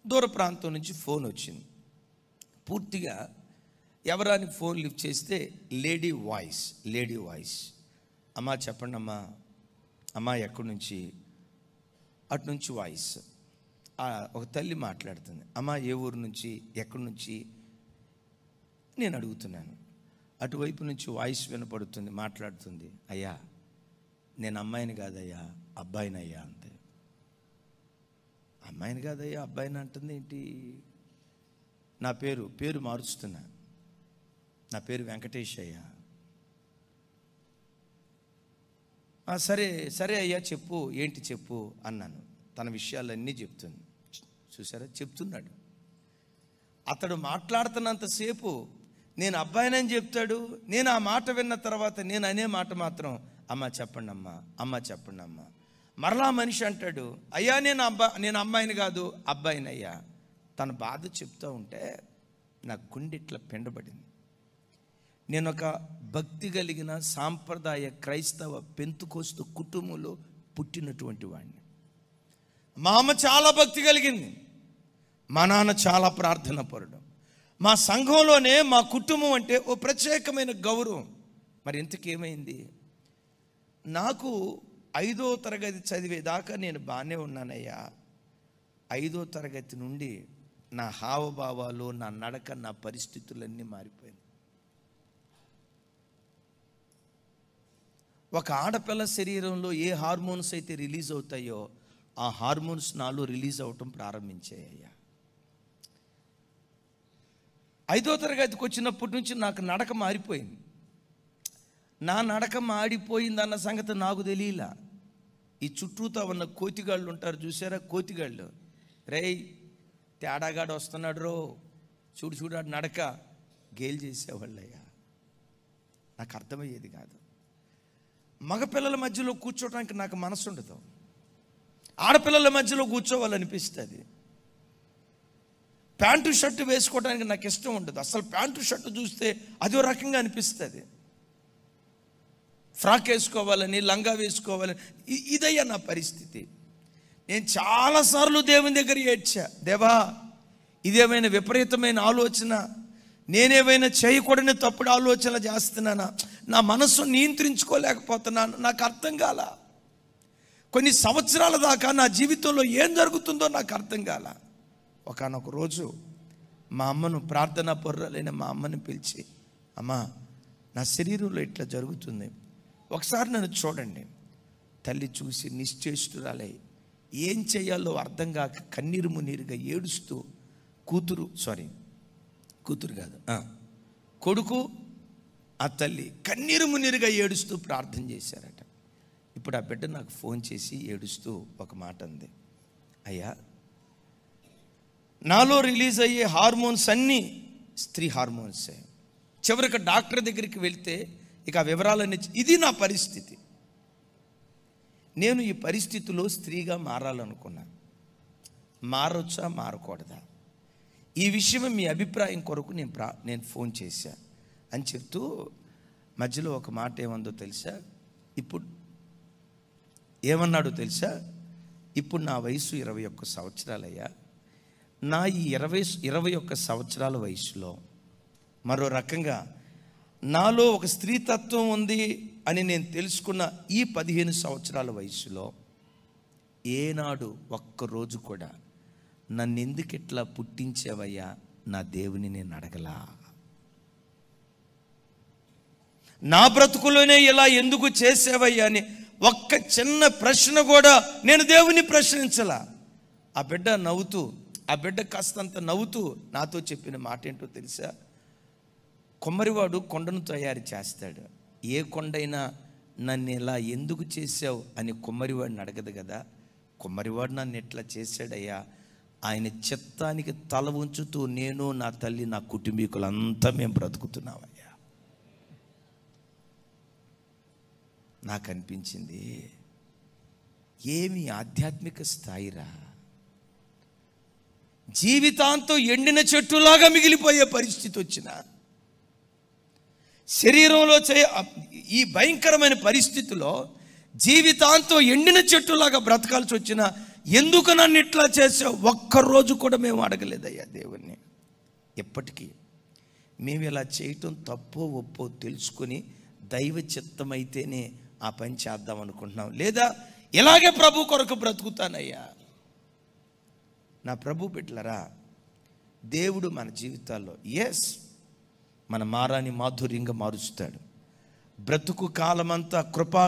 దూర ప్రాంతం నుంచి ఫోన్ వచ్చింది. పూర్తిగా ఎవరాని ఫోన్ లిఫ్ట్ చేస్తే లేడీ వాయిస్. అమ్మా చెప్పండి అమ్మా. అమ్మా ఎక్కడి నుంచి? అటు నుంచి వాయిస్. ఒక తల్లి మాట్లాడుతుంది. అమ్మా ఏ ఊరు నుంచి, ఎక్కడి నుంచి నేను అడుగుతున్నాను. అటువైపు నుంచి వాయిస్ వినపడుతుంది, మాట్లాడుతుంది. అయ్యా నేను అమ్మాయిని కాదయ్యా, అబ్బాయినయ్యా అంతే. అమ్మాయిని కాదయ్యా అబ్బాయిని అంటుంది ఏంటి? నా పేరు మారుస్తున్నా, నా పేరు వెంకటేష్ అయ్యా. సరే సరే అయ్యా చెప్పు, ఏంటి చెప్పు అన్నాను. తన విషయాలన్నీ చెప్తుంది. చూసారా, చెప్తున్నాడు. అతడు మాట్లాడుతున్నంతసేపు నేను అబ్బాయినని చెప్తాడు. నేను ఆ మాట విన్న తర్వాత నేను అనే మాట మాత్రం అమ్మ చెప్పండి అమ్మా, అమ్మ చెప్పండి అమ్మా. మరలా మనిషి అంటాడు, అయ్యా నేను అమ్మాయిని కాదు అబ్బాయిని అయ్యా. తన బాధ చెప్తూ ఉంటే నాకు గుండె ఇట్లా పిండబడింది. నేను ఒక భక్తి కలిగిన సాంప్రదాయ క్రైస్తవ పెంతుకోస్తు కుటుంబంలో పుట్టినటువంటి వాడిని. మా అమ్మ చాలా భక్తి కలిగింది, మా నాన్న చాలా ప్రార్థన పరుడు. మా సంఘంలోనే మా కుటుంబం అంటే ఓ ప్రత్యేకమైన గౌరవం. మరి ఇంతకేమైంది? నాకు 5వ తరగతి చదివేదాకా నేను బాగానే ఉన్నానయ్యా. 5వ తరగతి నుండి నా హావభావాలు, నా నడక, నా పరిస్థితులన్నీ మారిపోయింది. ఒక ఆడపిల్ల శరీరంలో ఏ హార్మోన్స్ అయితే రిలీజ్ అవుతాయో ఆ హార్మోన్స్ నాలో రిలీజ్ అవటం ప్రారంభించాయ్యా. 5వ తరగతికి వచ్చినప్పటి నుంచి నాకు నడక మారిపోయింది. నా నడక మాడిపోయిందన్న సంగతి నాకు తెలియలా. ఈ చుట్టూతో ఉన్న కోతిగాళ్ళు ఉంటారు చూసారా, కోతిగాళ్ళు, రేయ్ తేడాగాడు వస్తున్నాడు రో, చూడాడు నడక, గేలు చేసేవాళ్ళయ్యా. నాకు అర్థమయ్యేది కాదు. మగపిల్లల మధ్యలో కూర్చోవడానికి నాకు మనసు ఉండదు, ఆడపిల్లల మధ్యలో కూర్చోవాలనిపిస్తుంది. ప్యాంటు షర్టు వేసుకోవడానికి నాకు ఇష్టం ఉండదు. అసలు ప్యాంటు షర్టు చూస్తే అదో రకంగా అనిపిస్తుంది. ఫ్రాక్ వేసుకోవాలని, లంగా వేసుకోవాలని, ఇదయ్యా నా పరిస్థితి. నేను చాలాసార్లు దేవుని దగ్గర ఏడ్చా, దేవా ఇదేమైనా విపరీతమైన ఆలోచన, నేనేమైనా చేయకూడని తప్పుడు ఆలోచన చేస్తున్నానా, నా మనస్సు నియంత్రించుకోలేకపోతున్నాను, నాకు అర్థం కాల. కొన్ని సంవత్సరాల దాకా నా జీవితంలో ఏం జరుగుతుందో నాకు అర్థం కాల. ఒకానొక రోజు మా అమ్మను, ప్రార్థనా పరురాలైన మా అమ్మని పిలిచి, అమ్మా నా శరీరంలో ఇట్లా జరుగుతుంది, ఒకసారి నన్ను చూడండి. తల్లి చూసి నిశ్చేష్టురాలై ఏం చేయాలో అర్థం కాక కన్నీరు మున్నీరుగా ఏడుస్తూ కొడుకు ఆ తల్లి కన్నీరు మున్నీరుగా ఏడుస్తూ ప్రార్థన చేశారట. ఇప్పుడు ఆ బిడ్డ నాకు ఫోన్ చేసి ఏడుస్తూ ఒక మాట అంది, అయ్యా నాలో రిలీజ్ అయ్యే హార్మోన్స్ అన్నీ స్త్రీ హార్మోన్సే. చివరికి డాక్టర్ దగ్గరికి వెళ్తే ఇక ఆ వివరాలన్నీ, ఇది నా పరిస్థితి. నేను ఈ పరిస్థితిలో స్త్రీగా మారాలనుకున్నా. మారొచ్చా మారకూడదా ఈ విషయం మీ అభిప్రాయం కొరకు నేను ఫోన్ చేశా అని చెప్తూ మధ్యలో ఒక మాట ఏమందో తెలుసా? ఇప్పుడు ఏమన్నాడో తెలుసా? ఇప్పుడు నా వయసు 21 సంవత్సరాలయ్యా. నా ఈ 21 సంవత్సరాల వయసులో మరో రకంగా నాలో ఒక స్త్రీతత్వం ఉంది అని నేను తెలుసుకున్న ఈ 15 సంవత్సరాల వయసులో ఏనాడు ఒక్కరోజు కూడా నన్ను ఎందుకు ఇట్లా పుట్టించేవయ్యా నా దేవుని నేను అడగలా. నా బ్రతుకులోనే ఇలా ఎందుకు చేసేవయ్యా అని ఒక్క చిన్న ప్రశ్న కూడా నేను దేవుని ప్రశ్నించలా. ఆ బిడ్డ కాస్తంత నవ్వుతూ నాతో చెప్పిన మాట ఏంటో తెలుసా? కొమ్మరివాడు కొండను తయారు చేస్తాడు, ఏ కొండైనా నన్ను ఇలా ఎందుకు చేసావు అని కొమ్మరివాడిని అడగదు కదా. కొమ్మరివాడు నన్ను ఎట్లా చేశాడయ్యా, ఆయన చిత్తానికి తల ఉంచుతూ నేను, నా తల్లి, నా కుటుంబీకులంతా మేము బ్రతుకుతున్నామయ్యా. నాకు అనిపించింది, ఏమి ఆధ్యాత్మిక స్థాయిరా, జీవితాంతం ఎండిన చెట్టులాగా మిగిలిపోయే పరిస్థితి వచ్చిన, శరీరంలో ఈ భయంకరమైన పరిస్థితిలో జీవితాంతం ఎండిన చెట్టులాగా బ్రతకాల్సి వచ్చిన ఎందుకు నన్ను ఇట్లా చేసావు? ఒక్కరోజు కూడా మేము అడగలేదయ్యా దేవుణ్ణి. ఎప్పటికీ మేము ఇలా చేయటం తప్పో ఒప్పో తెలుసుకొని దైవ చిత్తమైతేనే ఆ పని చేద్దాం అనుకుంటున్నాం, లేదా ఇలాగే ప్రభు కొరకు బ్రతుకుతానయ్యా. నా ప్రభు బిడ్డలారా, దేవుడు మన జీవితాల్లో మన మారాన్ని మాధుర్యంగా మారుస్తాడు. బ్రతుకు కాలమంతా కృపా